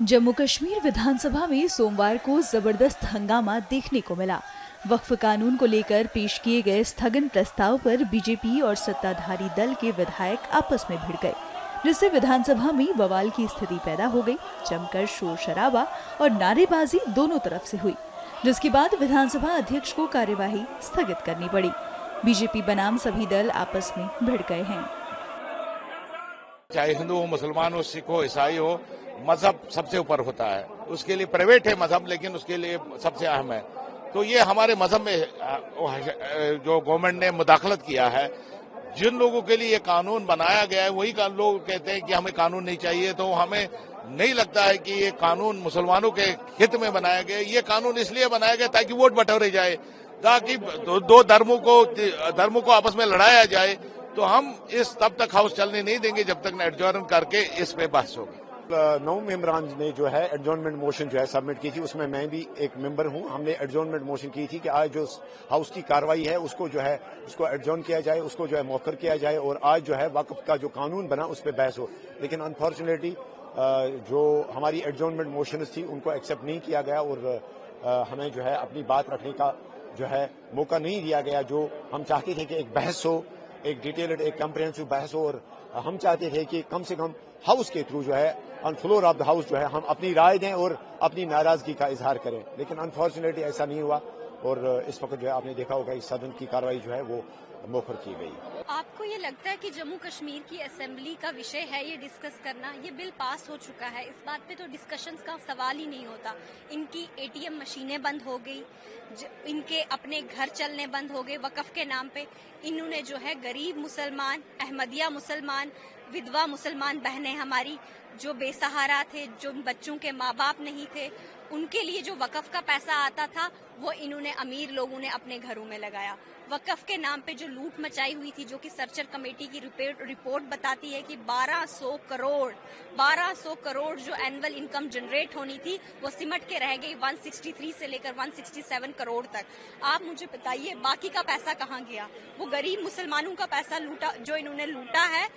जम्मू कश्मीर विधानसभा में सोमवार को जबरदस्त हंगामा देखने को मिला। वक्फ कानून को लेकर पेश किए गए स्थगन प्रस्ताव पर बीजेपी और सत्ताधारी दल के विधायक आपस में भिड़ गए, जिससे विधानसभा में बवाल की स्थिति पैदा हो गई। जमकर शोर शराबा और नारेबाजी दोनों तरफ से हुई, जिसके बाद विधानसभा अध्यक्ष को कार्यवाही स्थगित करनी पड़ी। बीजेपी बनाम सभी दल आपस में भिड़ गए हैं। चाहे हिंदू हो, मुसलमान हो, सिख हो, ईसाई हो, मजहब सबसे ऊपर होता है। उसके लिए प्राइवेट है मजहब, लेकिन उसके लिए सबसे अहम है। तो ये हमारे मजहब में जो गवर्नमेंट ने मुदाखलत किया है, जिन लोगों के लिए ये कानून बनाया गया है वही लोग कहते हैं कि हमें कानून नहीं चाहिए। तो हमें नहीं लगता है कि ये कानून मुसलमानों के हित में बनाया गया। ये कानून इसलिए बनाया गया ताकि वोट बटोरे जाए, ताकि दो धर्मों को आपस में लड़ाया जाए। तो हम इस तब तक हाउस चलने नहीं देंगे जब तक एडजॉर्न करके इस पे बहस होगी। 9 मेंबरान ने जो है एडजॉर्नमेंट मोशन जो है सबमिट की थी, उसमें मैं भी एक मेंबर हूं। हमने एडजॉर्नमेंट मोशन की थी कि आज जो हाउस की कार्रवाई है उसको जो है उसको एडजॉर्न किया जाए, उसको जो है मौखर किया जाए और आज जो है वक्फ का जो कानून बना उस पर बहस हो। लेकिन अनफॉर्चुनेटली जो हमारी एडजॉर्नमेंट मोशन थी उनको एक्सेप्ट नहीं किया गया और हमें जो है अपनी बात रखने का जो है मौका नहीं दिया गया। जो हम चाहते थे कि एक बहस हो, एक डिटेल्ड एक कम्प्रिहेंसिव बहस हो, और हम चाहते थे कि कम से कम हाउस के थ्रू जो है on floor of the house जो है हम अपनी राय दें और अपनी नाराजगी का इजहार करें। लेकिन अनफॉर्चुनेटली ऐसा नहीं हुआ और इस वक्त जो है आपने देखा होगा इस सदन की कार्रवाई जो है वो मौखर की गई। आपको ये लगता है कि जम्मू कश्मीर की असेंबली का विषय है ये डिस्कस करना? ये बिल पास हो चुका है, इस बात पे तो डिस्कशंस का सवाल ही नहीं होता। इनकी एटीएम मशीनें बंद हो गई, इनके अपने घर चलने बंद हो गए वक्फ के नाम पे। इन्होंने जो है गरीब मुसलमान, अहमदिया मुसलमान, विधवा मुसलमान बहनें हमारी जो बेसहारा थे, जो बच्चों के माँ बाप नहीं थे, उनके लिए जो वक्फ का पैसा आता था वो इन्होंने अमीर लोगों ने अपने घरों में लगाया। वक्फ के नाम पे जो लूट मचाई हुई थी, जो कि सर्चर कमेटी की रिपोर्ट बताती है कि 1200 करोड़ जो एनुअल इनकम जनरेट होनी थी वो सिमट के रह गई 163 से लेकर 167 करोड़ तक। आप मुझे बताइए बाकी का पैसा कहाँ गया? वो गरीब मुसलमानों का पैसा लूटा, जो इन्होंने लूटा है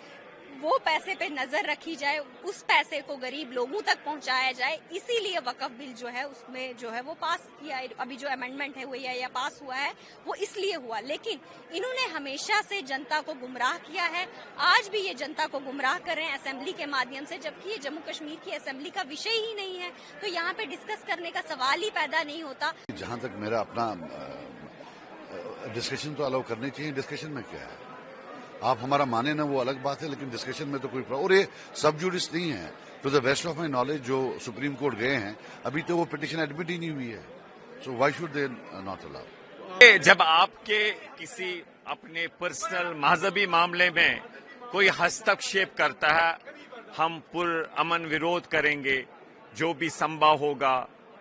वो पैसे पे नजर रखी जाए, उस पैसे को गरीब लोगों तक पहुंचाया जाए। इसीलिए वक्फ बिल जो है उसमें जो है वो पास किया है। अभी जो अमेंडमेंट है वो या पास हुआ है वो इसलिए हुआ। लेकिन इन्होंने हमेशा से जनता को गुमराह किया है, आज भी ये जनता को गुमराह कर रहे हैं असेंबली के माध्यम से, जबकि ये जम्मू कश्मीर की असेंबली का विषय ही नहीं है। तो यहाँ पे डिस्कस करने का सवाल ही पैदा नहीं होता। जहाँ तक मेरा अपना डिस्कशन तो अलाउ करनी चाहिए। डिस्कशन में क्या है, आप हमारा माने ना वो अलग बात है, लेकिन डिस्कशन में तो कोई और ये सब जुडिस नहीं है। To the best of my knowledge जो सुप्रीम कोर्ट गए हैं अभी तो वो पिटिशन एडमिट ही नहीं हुई है। So why should they not allow? जब आपके किसी अपने पर्सनल मजहबी मामले में कोई हस्तक्षेप करता है, हम पुरअमन विरोध करेंगे, जो भी संभव होगा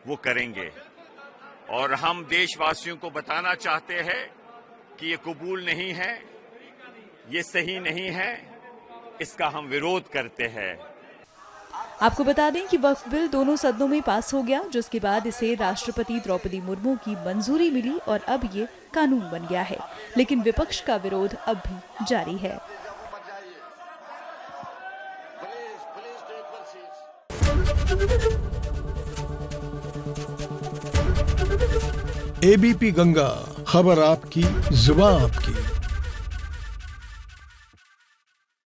वो करेंगे। और हम देशवासियों को बताना चाहते हैं कि ये कबूल नहीं है, ये सही नहीं है, इसका हम विरोध करते हैं। आपको बता दें कि वक्फ बिल दोनों सदनों में पास हो गया, जिसके बाद इसे राष्ट्रपति द्रौपदी मुर्मू की मंजूरी मिली और अब ये कानून बन गया है। लेकिन विपक्ष का विरोध अब भी जारी है। एबीपी गंगा, खबर आपकी, जुबान आपकी।